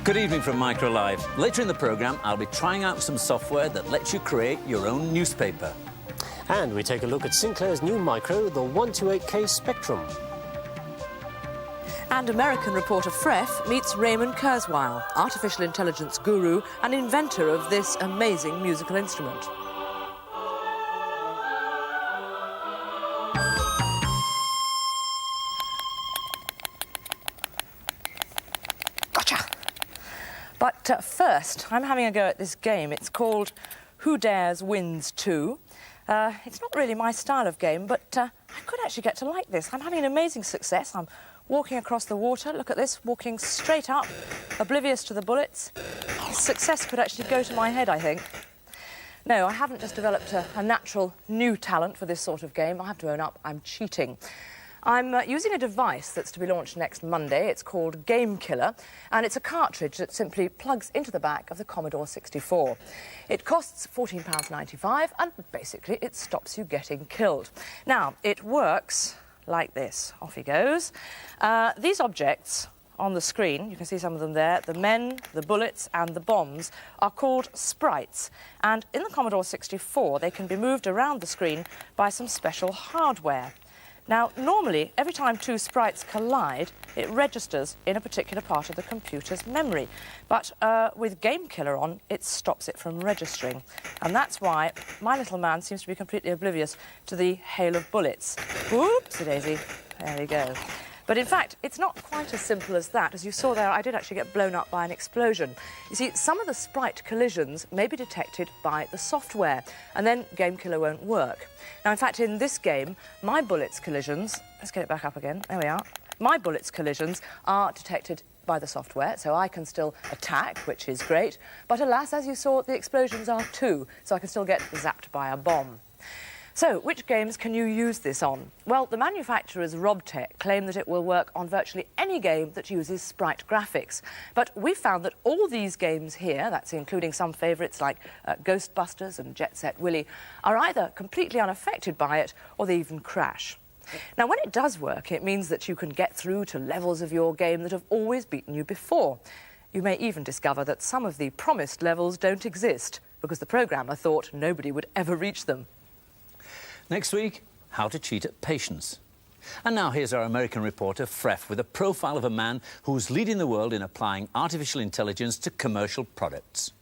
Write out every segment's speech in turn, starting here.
Good evening from MicroLive. Later in the programme, I'll be trying out some software that lets you create your own newspaper. And we take a look at Sinclair's new micro, the 128K Spectrum. And American reporter Freff meets Raymond Kurzweil, artificial intelligence guru and inventor of this amazing musical instrument. But first, I'm having a go at this game. It's called Who Dares Wins 2. It's not really my style of game, but I could actually get to like this. I'm having an amazing success. I'm walking across the water. Look at this, walking straight up, oblivious to the bullets. Success could actually go to my head, I think. No, I haven't just developed a natural new talent for this sort of game. I have to own up, I'm cheating. I'm using a device that's to be launched next Monday. It's called Game Killer, and it's a cartridge that simply plugs into the back of the Commodore 64. It costs £14.95, and basically it stops you getting killed. Now, it works like this. Off he goes. These objects on the screen, you can see some of them there, the men, the bullets and the bombs, are called sprites. And in the Commodore 64, they can be moved around the screen by some special hardware. Now, normally, every time two sprites collide, it registers in a particular part of the computer's memory. But with Game Killer on, it stops it from registering. And that's why my little man seems to be completely oblivious to the hail of bullets. Whoopsie-daisy. There we go. But in fact, it's not quite as simple as that. As you saw there, I did actually get blown up by an explosion. You see, some of the sprite collisions may be detected by the software, and then Game Killer won't work. Now, in fact, in this game, my bullets collisions... Let's get it back up again. There we are. My bullets collisions are detected by the software, so I can still attack, which is great. But alas, as you saw, the explosions are too, so I can still get zapped by a bomb. So, which games can you use this on? Well, the manufacturers Robtech claim that it will work on virtually any game that uses sprite graphics. But we found that all these games here, that's including some favourites like Ghostbusters and Jet Set Willy, are either completely unaffected by it or they even crash. Now, when it does work, it means that you can get through to levels of your game that have always beaten you before. You may even discover that some of the promised levels don't exist because the programmer thought nobody would ever reach them. Next week, how to cheat at patience. And now here's our American reporter, Freff, with a profile of a man who's leading the world in applying artificial intelligence to commercial products.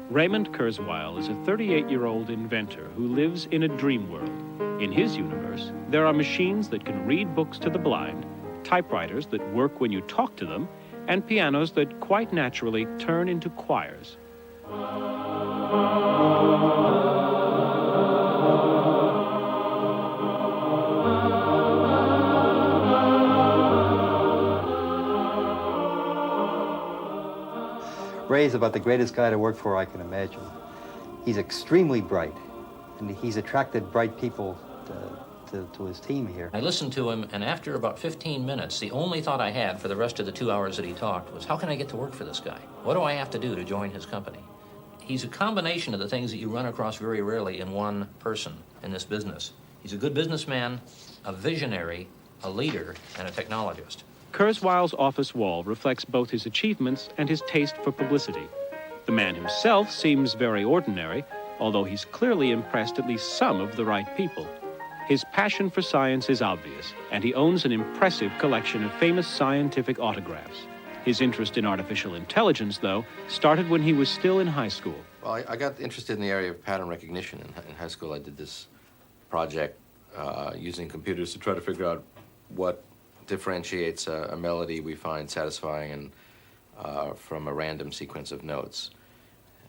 Raymond Kurzweil is a 38-year-old inventor who lives in a dream world. In his universe, there are machines that can read books to the blind, typewriters that work when you talk to them, and pianos that quite naturally turn into choirs. Ray's about the greatest guy to work for I can imagine. He's extremely bright, and he's attracted bright people to his team here. I listened to him, and after about 15 minutes, the only thought I had for the rest of the 2 hours that he talked was, how can I get to work for this guy? What do I have to do to join his company? He's a combination of the things that you run across very rarely in one person in this business. He's a good businessman, a visionary, a leader, and a technologist. Kurzweil's office wall reflects both his achievements and his taste for publicity. The man himself seems very ordinary, although he's clearly impressed at least some of the right people. His passion for science is obvious, and he owns an impressive collection of famous scientific autographs. His interest in artificial intelligence, though, started when he was still in high school. Well, I got interested in the area of pattern recognition. In high school, I did this project using computers to try to figure out what differentiates a melody we find satisfying and from a random sequence of notes.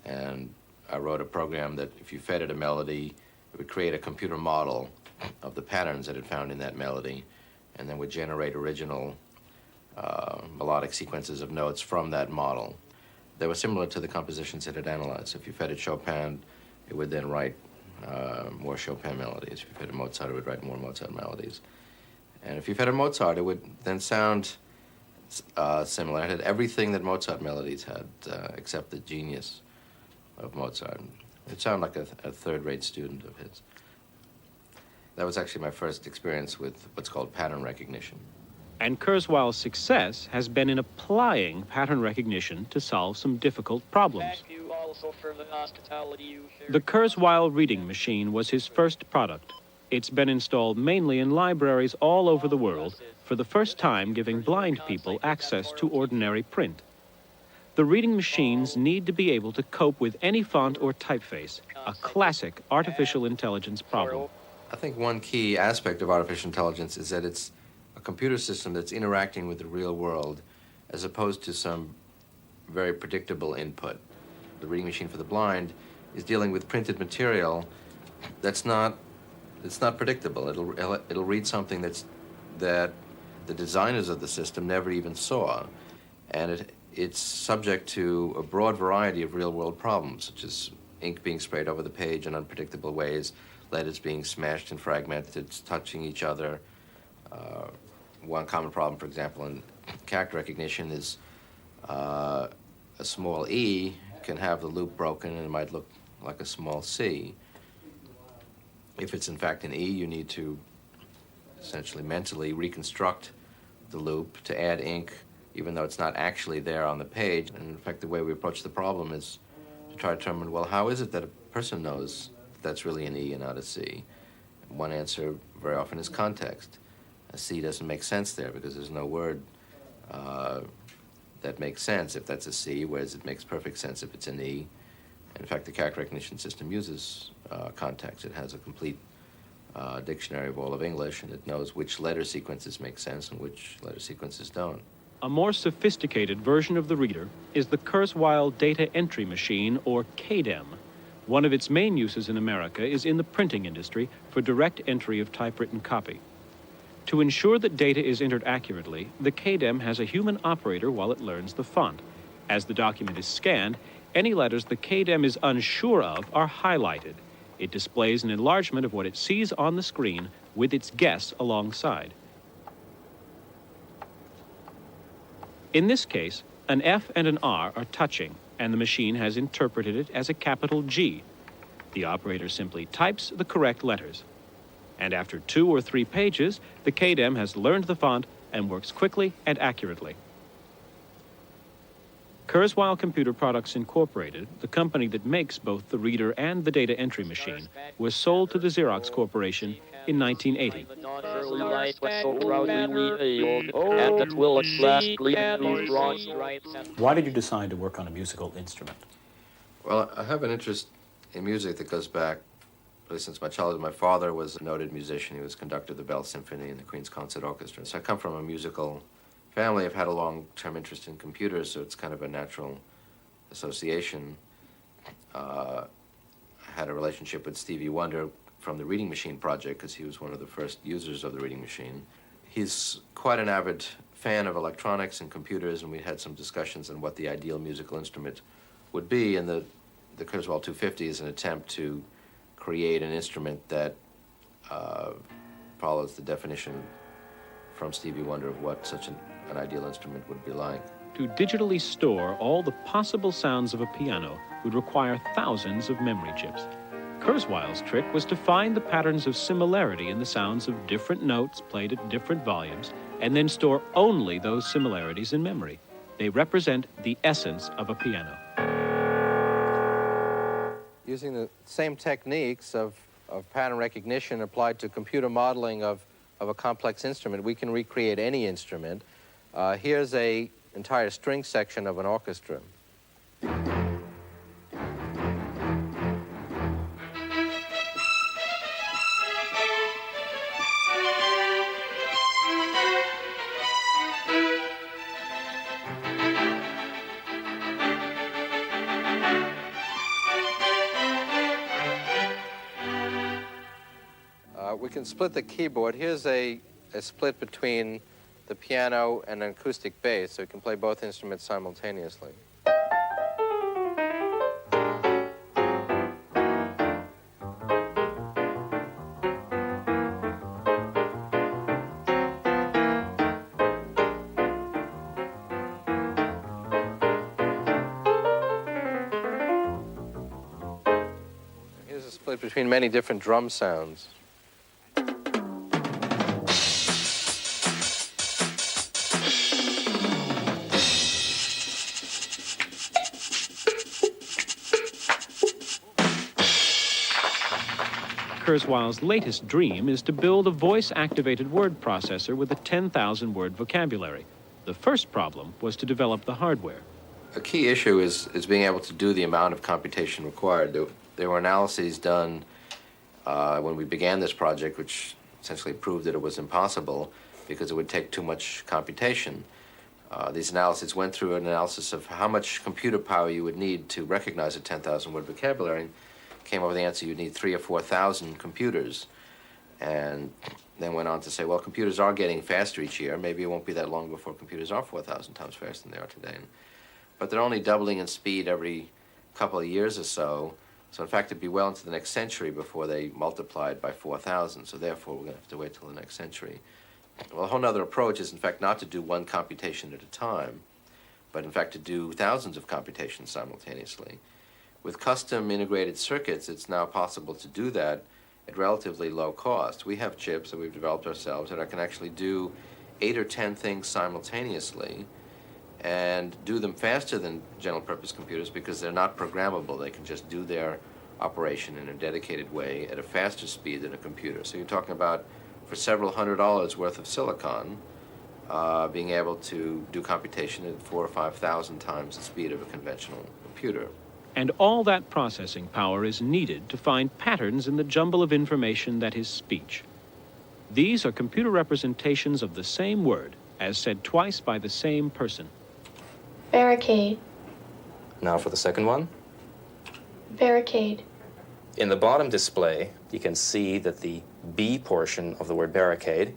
And I wrote a program that if you fed it a melody, it would create a computer model of the patterns that it found in that melody, and then would generate original melodic sequences of notes from that model. They were similar to the compositions it had analyzed. If you fed it Chopin, it would then write more Chopin melodies. If you fed it Mozart, it would write more Mozart melodies. And if you fed it Mozart, it would then sound similar. It had everything that Mozart melodies had, except the genius of Mozart. It sounded like a third-rate student of his. That was actually my first experience with what's called pattern recognition. And Kurzweil's success has been in applying pattern recognition to solve some difficult problems. Thank you also for the hospitality you shared. The Kurzweil reading machine was his first product. It's been installed mainly in libraries all over the world, for the first time giving blind people access to ordinary print. The reading machines need to be able to cope with any font or typeface, a classic artificial intelligence problem. I think one key aspect of artificial intelligence is that it's a computer system that's interacting with the real world as opposed to some very predictable input. The reading machine for the blind is dealing with printed material that's not predictable. It'll read something that the designers of the system never even saw, and it's subject to a broad variety of real-world problems, such as ink being sprayed over the page in unpredictable ways, letters being smashed and fragmented, touching each other. One common problem, for example, in character recognition is a small E can have the loop broken and it might look like a small C. If it's in fact an E, you need to essentially mentally reconstruct the loop to add ink, even though it's not actually there on the page. And in fact, the way we approach the problem is to try to determine, well, how is it that a person knows that's really an E and not a C? One answer very often is context. A C doesn't make sense there because there's no word that makes sense if that's a C, whereas it makes perfect sense if it's an E. In fact, the character recognition system uses context. It has a complete dictionary of all of English, and it knows which letter sequences make sense and which letter sequences don't. A more sophisticated version of the reader is the Kurzweil data entry machine, or KDEM. One of its main uses in America is in the printing industry for direct entry of typewritten copy. To ensure that data is entered accurately, the KDEM has a human operator while it learns the font. As the document is scanned, any letters the KDEM is unsure of are highlighted. It displays an enlargement of what it sees on the screen with its guess alongside. In this case, an F and an R are touching, and the machine has interpreted it as a capital G. The operator simply types the correct letters. And after 2 or 3 pages, the KDEM has learned the font and works quickly and accurately. Kurzweil Computer Products Incorporated, the company that makes both the reader and the data entry machine, was sold to the Xerox Corporation in 1980. Why did you decide to work on a musical instrument? Well, I have an interest in music that goes back really since my childhood. My father was a noted musician. He was conductor of the Bell Symphony and the Queen's Concert Orchestra. So I come from a musical family. I've had a long-term interest in computers, so it's kind of a natural association. I had a relationship with Stevie Wonder from the Reading Machine project because he was one of the first users of the Reading Machine. He's quite an avid fan of electronics and computers, and we had some discussions on what the ideal musical instrument would be, and the Kurzweil 250 is an attempt to create an instrument that follows the definition from Stevie Wonder of what such an ideal instrument would be like. To digitally store all the possible sounds of a piano would require thousands of memory chips. Kurzweil's trick was to find the patterns of similarity in the sounds of different notes played at different volumes, and then store only those similarities in memory. They represent the essence of a piano. Using the same techniques of pattern recognition applied to computer modeling of a complex instrument, we can recreate any instrument. Here's an entire string section of an orchestra. We can split the keyboard. Here's a split between the piano and an acoustic bass, so you can play both instruments simultaneously. Here's a split between many different drum sounds. Kurzweil's latest dream is to build a voice-activated word processor with a 10,000-word vocabulary. The first problem was to develop the hardware. A key issue is being able to do the amount of computation required. There were analyses done when we began this project, which essentially proved that it was impossible because it would take too much computation. These analyses went through an analysis of how much computer power you would need to recognize a 10,000-word vocabulary, and came up with the answer you'd need 3,000 or 4,000 computers. And then went on to say, well, computers are getting faster each year. Maybe it won't be that long before computers are 4,000 times faster than they are today. But they're only doubling in speed every couple of years or so. So in fact, it'd be well into the next century before they multiplied by 4,000. So therefore, we're going to have to wait till the next century. Well, a whole other approach is, in fact, not to do one computation at a time, but in fact to do thousands of computations simultaneously. With custom integrated circuits, it's now possible to do that at relatively low cost. We have chips that we've developed ourselves that can actually do 8 or 10 things simultaneously and do them faster than general purpose computers because they're not programmable. They can just do their operation in a dedicated way at a faster speed than a computer. So you're talking about, for several $100s worth of silicon, being able to do computation at 4,000 or 5,000 times the speed of a conventional computer. And all that processing power is needed to find patterns in the jumble of information that is speech. These are computer representations of the same word, as said twice by the same person. Barricade. Now for the second one. Barricade. In the bottom display, you can see that the B portion of the word barricade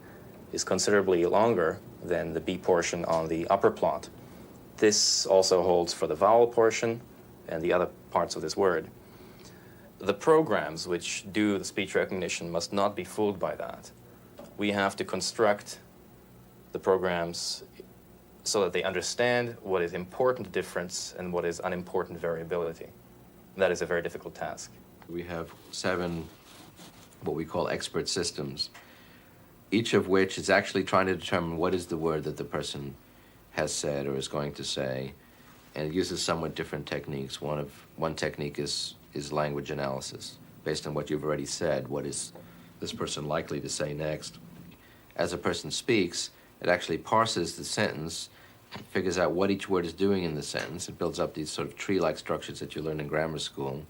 is considerably longer than the B portion on the upper plot. This also holds for the vowel portion and the other parts of this word. The programs which do the speech recognition must not be fooled by that. We have to construct the programs so that they understand what is important difference and what is unimportant variability. That is a very difficult task. We have 7 what we call expert systems, each of which is actually trying to determine what is the word that the person has said or is going to say, and it uses somewhat different techniques. One technique is language analysis. Based on what you've already said, what is this person likely to say next? As a person speaks, it actually parses the sentence, figures out what each word is doing in the sentence. It builds up these sort of tree-like structures that you learn in grammar school.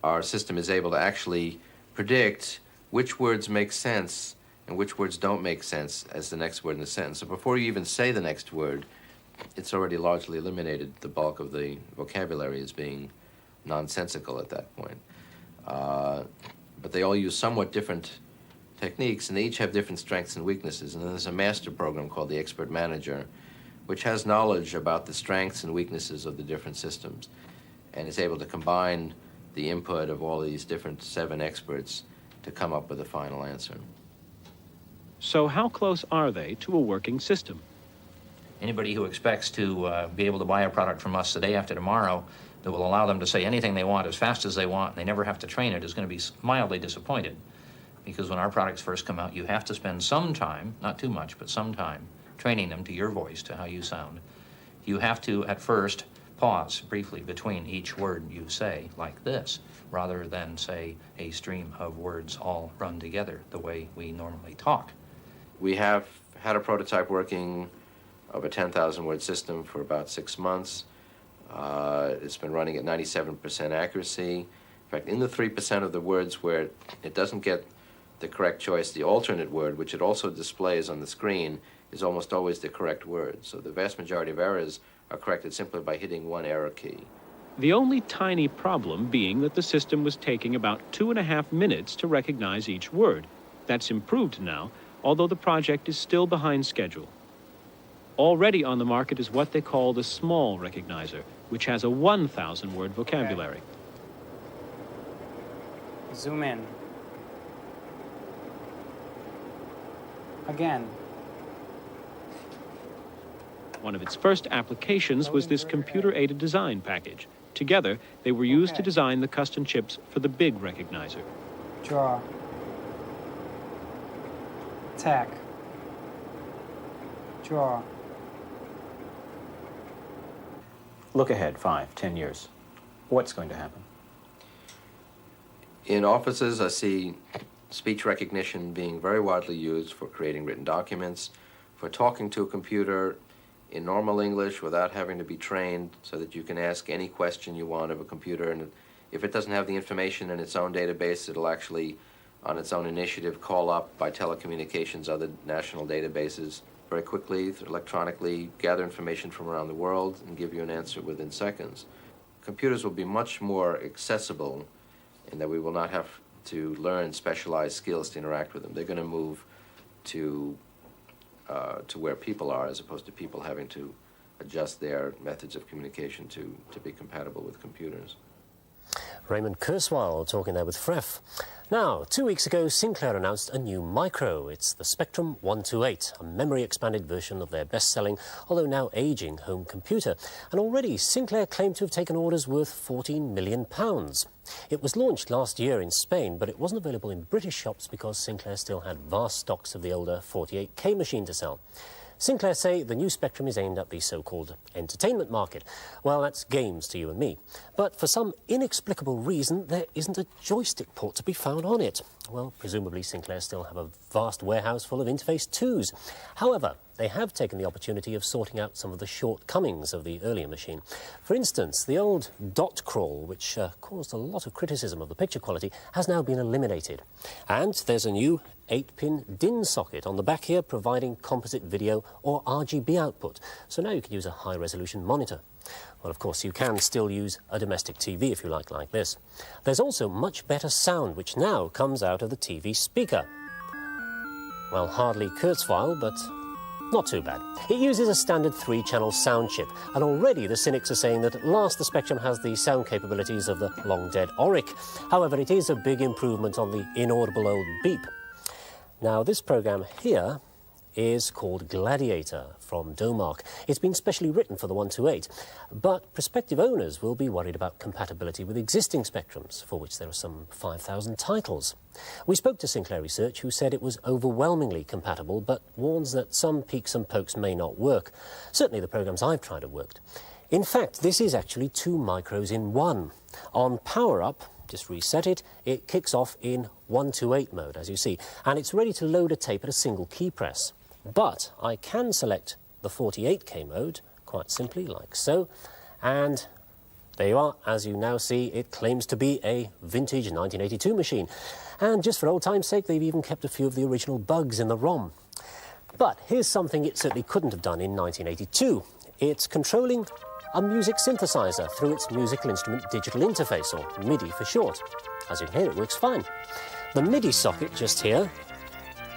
Our system is able to actually predict which words make sense and which words don't make sense as the next word in the sentence. So before you even say the next word, it's already largely eliminated. The bulk of the vocabulary is being nonsensical at that point. But they all use somewhat different techniques, and they each have different strengths and weaknesses. And then there's a master program called the Expert Manager, which has knowledge about the strengths and weaknesses of the different systems, and is able to combine the input of all these different 7 experts to come up with a final answer. So how close are they to a working system? Anybody who expects to be able to buy a product from us the day after tomorrow that will allow them to say anything they want as fast as they want and they never have to train it is going to be mildly disappointed. Because when our products first come out, you have to spend some time, not too much, but some time, training them to your voice, to how you sound. You have to, at first, pause briefly between each word you say, like this, rather than say a stream of words all run together the way we normally talk. We have had a prototype working of a 10,000-word system for about 6 months. It's been running at 97% accuracy. In fact, in the 3% of the words where it doesn't get the correct choice, the alternate word, which it also displays on the screen, is almost always the correct word. So the vast majority of errors are corrected simply by hitting one error key. The only tiny problem being that the system was taking about 2.5 minutes to recognize each word. That's improved now, although the project is still behind schedule. Already on the market is what they call the small recognizer, which has a 1,000-word vocabulary. Okay. Zoom in. Again. One of its first applications was this computer-aided design package. Together, they were used to design the custom chips for the big recognizer. Draw. Attack. Draw. Look ahead 5, 10 years. What's going to happen? In offices, I see speech recognition being very widely used for creating written documents, for talking to a computer in normal English without having to be trained, so that you can ask any question you want of a computer, and if it doesn't have the information in its own database, it'll actually, on its own initiative, call up by telecommunications other national databases very quickly, electronically, gather information from around the world, and give you an answer within seconds. Computers will be much more accessible in that we will not have to learn specialized skills to interact with them. They're going to move to where people are, as opposed to people having to adjust their methods of communication to be compatible with computers. Raymond Kurzweil talking there with Freff. Now, 2 weeks ago, Sinclair announced a new micro. It's the Spectrum 128, a memory-expanded version of their best-selling, although now aging, home computer. And already, Sinclair claimed to have taken orders worth £14 million. It was launched last year in Spain, but it wasn't available in British shops because Sinclair still had vast stocks of the older 48K machine to sell. Sinclair say the new Spectrum is aimed at the so-called entertainment market. Well, that's games to you and me. But for some inexplicable reason, there isn't a joystick port to be found on it. Well, presumably Sinclair still have a vast warehouse full of interface 2s. However, they have taken the opportunity of sorting out some of the shortcomings of the earlier machine. For instance, the old dot crawl, which caused a lot of criticism of the picture quality, has now been eliminated. And there's a new 8-pin DIN socket on the back here, providing composite video or RGB output. So now you can use a high-resolution monitor. Well, of course, you can still use a domestic TV if you like this. There's also much better sound, which now comes out of the TV speaker. Well, hardly Kurzweil, but not too bad. It uses a standard 3-channel sound chip, and already the cynics are saying that at last the Spectrum has the sound capabilities of the long-dead Auric. However, it is a big improvement on the inaudible old beep. Now, this program here is called Gladiator from Domark. It's been specially written for the 128, but prospective owners will be worried about compatibility with existing Spectrums, for which there are some 5,000 titles. We spoke to Sinclair Research, who said it was overwhelmingly compatible, but warns that some peaks and pokes may not work. Certainly the programs I've tried have worked. In fact, this is actually 2 micros in one. On power up, just reset it, it kicks off in 128 mode, as you see, and it's ready to load a tape at a single key press. But I can select the 48K mode, quite simply, like so, and there you are. As you now see, it claims to be a vintage 1982 machine. And just for old time's sake, they've even kept a few of the original bugs in the ROM. But here's something it certainly couldn't have done in 1982. It's controlling a music synthesizer through its musical instrument digital interface, or MIDI for short. As you can hear, it works fine. The MIDI socket just here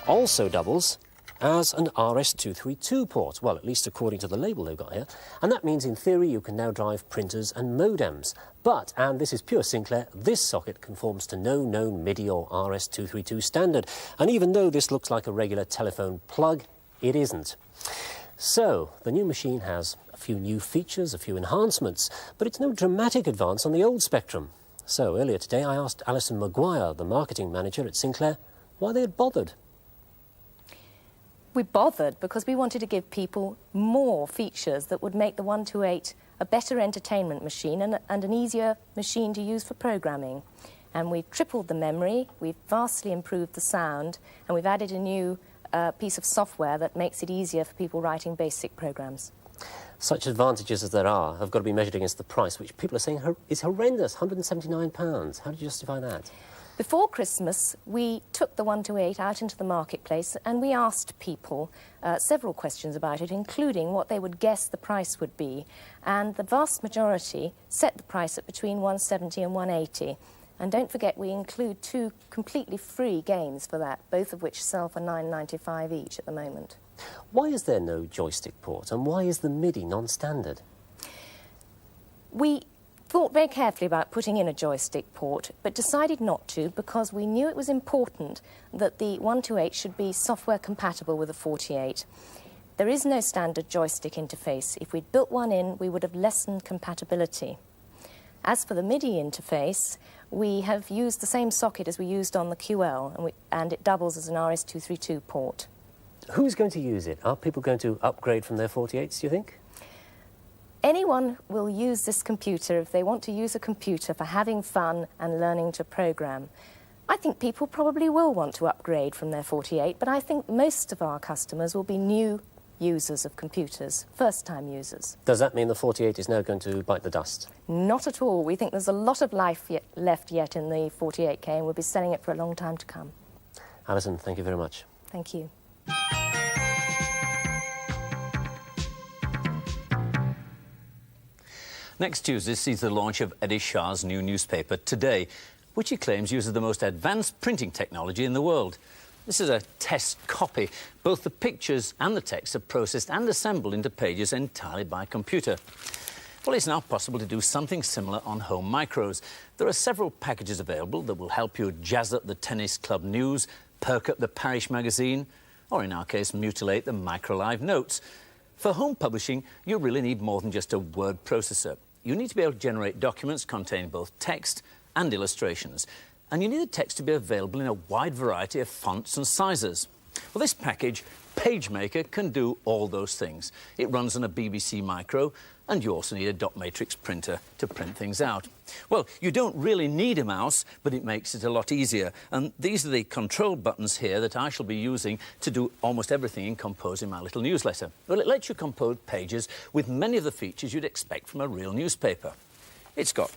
also doubles as an RS-232 port, well, at least according to the label they've got here, and that means in theory you can now drive printers and modems. But, and this is pure Sinclair, this socket conforms to no known MIDI or RS-232 standard, and even though this looks like a regular telephone plug, it isn't. So, the new machine has a few new features, a few enhancements, but it's no dramatic advance on the old Spectrum. So, earlier today I asked Alison Maguire, the marketing manager at Sinclair, why they had bothered. We bothered because we wanted to give people more features that would make the 128 a better entertainment machine and an easier machine to use for programming. And we've tripled the memory, we've vastly improved the sound, and we've added a new piece of software that makes it easier for people writing basic programs. Such advantages as there are have got to be measured against the price, which people are saying is horrendous, £179. How do you justify that? Before Christmas, we took the 128 out into the marketplace and we asked people several questions about it, including what they would guess the price would be. And the vast majority set the price at between £170 and £180. And don't forget, we include 2 completely free games for that, both of which sell for £9.95 each at the moment. Why is there no joystick port, and why is the MIDI non-standard? We thought very carefully about putting in a joystick port, but decided not to because we knew it was important that the 128 should be software compatible with the 48. There is no standard joystick interface. If we'd built one in, we would have lessened compatibility. As for the MIDI interface, we have used the same socket as we used on the QL, and it doubles as an RS-232 port. Who's going to use it? Are people going to upgrade from their 48s, do you think? Anyone will use this computer if they want to use a computer for having fun and learning to program. I think people probably will want to upgrade from their 48, but I think most of our customers will be new users of computers, first-time users. Does that mean the 48 is now going to bite the dust? Not at all. We think there's a lot of life left yet in the 48K, and we'll be selling it for a long time to come. Alison, thank you very much. Thank you. Next Tuesday sees the launch of Eddie Shah's new newspaper, Today, which he claims uses the most advanced printing technology in the world. This is a test copy. Both the pictures and the text are processed and assembled into pages entirely by computer. Well, it's now possible to do something similar on home micros. There are several packages available that will help you jazz up the tennis club news, perk up the parish magazine, or in our case, mutilate the MicroLive notes. For home publishing, you really need more than just a word processor. You need to be able to generate documents containing both text and illustrations. And you need the text to be available in a wide variety of fonts and sizes. Well, this package, PageMaker, can do all those things. It runs on a BBC Micro, and you also need a dot matrix printer to print things out. Well, you don't really need a mouse, but it makes it a lot easier. And these are the control buttons here that I shall be using to do almost everything in composing my little newsletter. Well, it lets you compose pages with many of the features you'd expect from a real newspaper. It's got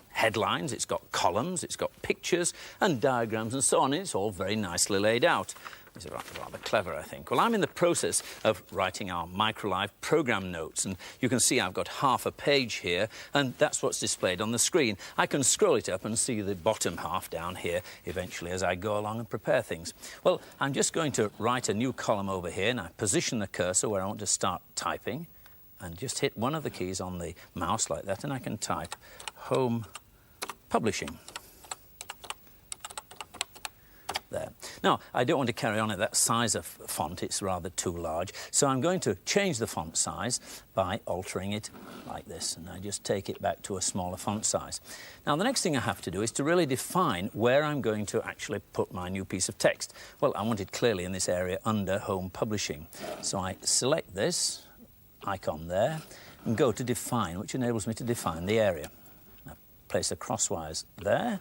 headlines, it's got columns, it's got pictures and diagrams and so on, and it's all very nicely laid out. It's rather clever, I think. Well, I'm in the process of writing our MicroLive program notes, and you can see I've got half a page here, and that's what's displayed on the screen. I can scroll it up and see the bottom half down here eventually as I go along and prepare things. Well, I'm just going to write a new column over here, and I position the cursor where I want to start typing, and just hit one of the keys on the mouse like that, and I can type Home Publishing. There. Now, I don't want to carry on at that size of font, it's rather too large, so I'm going to change the font size by altering it like this, and I just take it back to a smaller font size. Now, the next thing I have to do is to really define where I'm going to actually put my new piece of text. Well, I want it clearly in this area under Home Publishing. So I select this icon there and go to Define, which enables me to define the area. I place the crosswires there,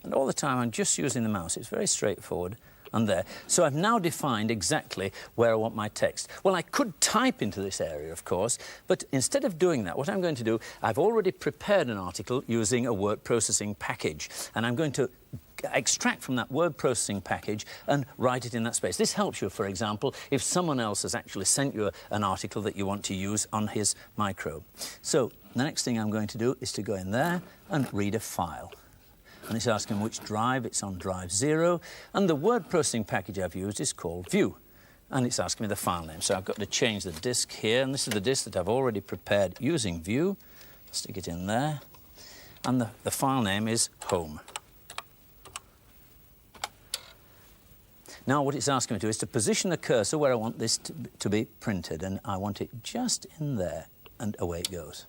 and all the time I'm just using the mouse. It's very straightforward, and there. So I've now defined exactly where I want my text. Well, I could type into this area, of course, but instead of doing that, what I'm going to do, I've already prepared an article using a word processing package, and I'm going to extract from that word processing package and write it in that space. This helps you, for example, if someone else has actually sent you an article that you want to use on his micro. So the next thing I'm going to do is to go in there and read a file. And it's asking which drive. It's on drive 0. And the word processing package I've used is called View. And it's asking me the file name. So I've got to change the disk here. And this is the disk that I've already prepared using View. Stick it in there. And the file name is Home. Now what it's asking me to do is to position the cursor where I want this to be printed. And I want it just in there. And away it goes.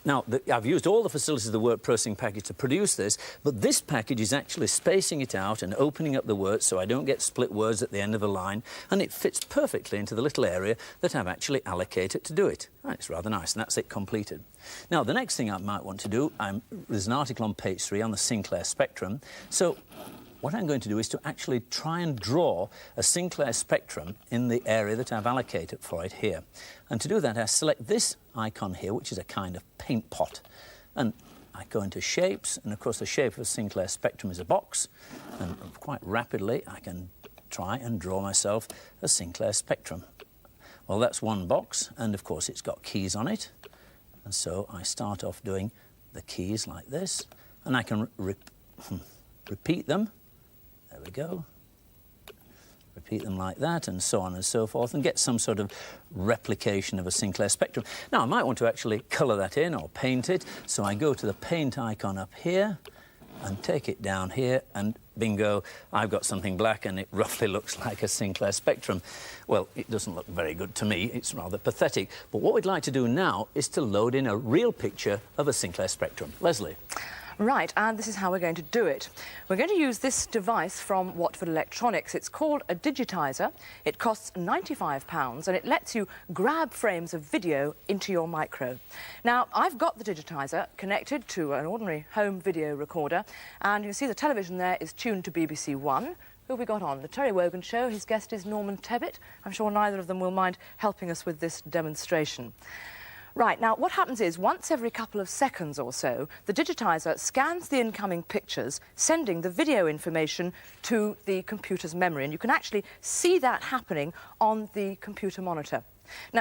Now, I've used all the facilities of the word processing package to produce this, but this package is actually spacing it out and opening up the words so I don't get split words at the end of a line, and it fits perfectly into the little area that I've actually allocated to do it. And it's rather nice, and that's it completed. Now, the next thing I might want to do, there's an article on page 3 on the Sinclair spectrum, so what I'm going to do is to actually try and draw a Sinclair spectrum in the area that I've allocated for it here. And to do that, I select this icon here, which is a kind of paint pot. And I go into Shapes, and of course the shape of a Sinclair spectrum is a box. And quite rapidly, I can try and draw myself a Sinclair spectrum. Well, that's one box, and of course it's got keys on it. And so I start off doing the keys like this, and I can repeat them. There we go. Repeat them like that, and so on and so forth, and get some sort of replication of a Sinclair spectrum. Now, I might want to actually colour that in or paint it, so I go to the paint icon up here and take it down here, and bingo, I've got something black, and it roughly looks like a Sinclair spectrum. Well, it doesn't look very good to me. It's rather pathetic. But what we'd like to do now is to load in a real picture of a Sinclair spectrum. Lesley. Right, and this is how we're going to do it. We're going to use this device from Watford Electronics. It's called a digitizer. It costs £95 and it lets you grab frames of video into your micro. Now, I've got the digitizer connected to an ordinary home video recorder, and you can see the television there is tuned to BBC One. Who have we got on? The Terry Wogan Show. His guest is Norman Tebbit. I'm sure neither of them will mind helping us with this demonstration. Right, now what happens is once every couple of seconds or so, the digitizer scans the incoming pictures, sending the video information to the computer's memory, and you can actually see that happening on the computer monitor.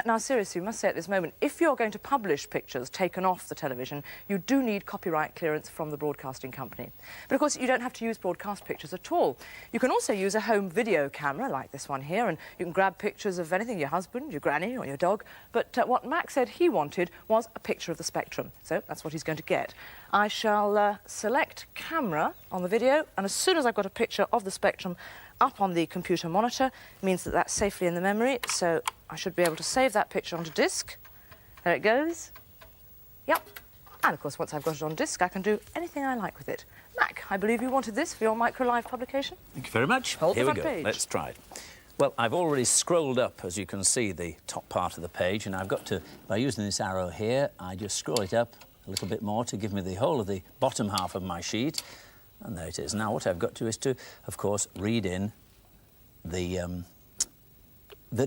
Now, seriously, we must say at this moment, if you're going to publish pictures taken off the television, you do need copyright clearance from the broadcasting company. But, of course, you don't have to use broadcast pictures at all. You can also use a home video camera, like this one here, and you can grab pictures of anything, your husband, your granny or your dog. But what Max said he wanted was a picture of the spectrum. So that's what he's going to get. I shall select camera on the video, and as soon as I've got a picture of the spectrum up on the computer monitor, it means that that's safely in the memory, so I should be able to save that picture onto disk. There it goes. Yep. And, of course, once I've got it on disk, I can do anything I like with it. Mac, I believe you wanted this for your MicroLive publication? Thank you very much. Hold Here the we go. front page. Let's try it. Well, I've already scrolled up, as you can see, the top part of the page, and I've got to, by using this arrow here, I just scroll it up a little bit more to give me the whole of the bottom half of my sheet. And there it is. Now, what I've got to is to, of course, read in the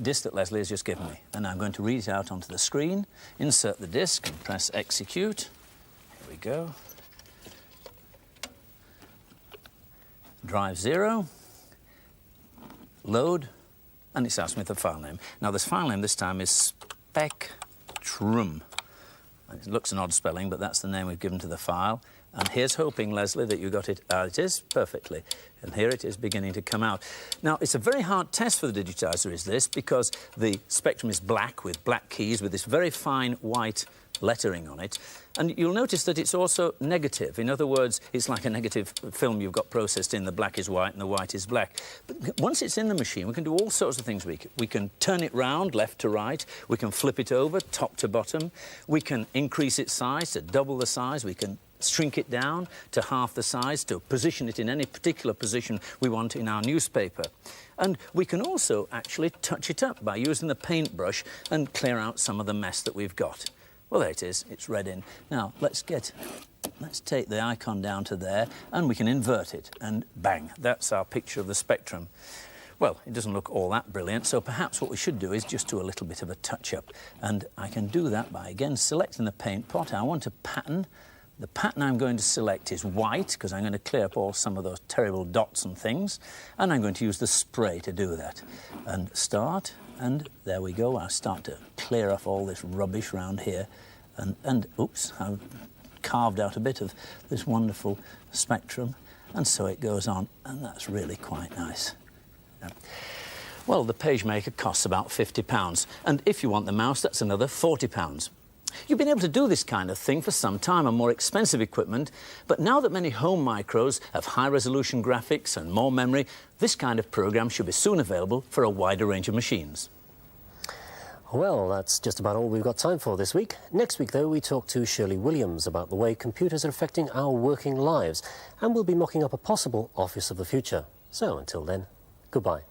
disc that Lesley has just given me. And I'm going to read it out onto the screen, insert the disc and press execute. Here we go. Drive 0. Load. And it's asked me the file name. Now, this file name this time is Spectrum. It looks an odd spelling, but that's the name we've given to the file. And here's hoping, Lesley, that you got it. It is, perfectly. And here it is beginning to come out. Now, it's a very hard test for the digitizer, is this, because the spectrum is black with black keys with this very fine white lettering on it. And you'll notice that it's also negative. In other words, it's like a negative film you've got processed in. The black is white and the white is black. But once it's in the machine, we can do all sorts of things. We can turn it round, left to right. We can flip it over, top to bottom. We can increase its size to double the size. We can shrink it down to half the size, to position it in any particular position we want in our newspaper. And we can also actually touch it up by using the paintbrush and clear out some of the mess that we've got. Well, there it is. It's read in. Now, let's take the icon down to there, and we can invert it, and bang, that's our picture of the spectrum. Well, it doesn't look all that brilliant, so perhaps what we should do is just do a little bit of a touch-up. And I can do that by, again, selecting the paint pot. I want a pattern. The pattern I'm going to select is white, because I'm going to clear up some of those terrible dots and things. And I'm going to use the spray to do that. And start, and there we go. I'll start to clear off all this rubbish around here. And oops, I've carved out a bit of this wonderful spectrum. And so it goes on, and that's really quite nice. Well, the PageMaker costs about £50. And if you want the mouse, that's another £40. You've been able to do this kind of thing for some time on more expensive equipment, but now that many home micros have high-resolution graphics and more memory, this kind of program should be soon available for a wider range of machines. Well, that's just about all we've got time for this week. Next week, though, we talk to Shirley Williams about the way computers are affecting our working lives, and we'll be mocking up a possible office of the future. So, until then, goodbye.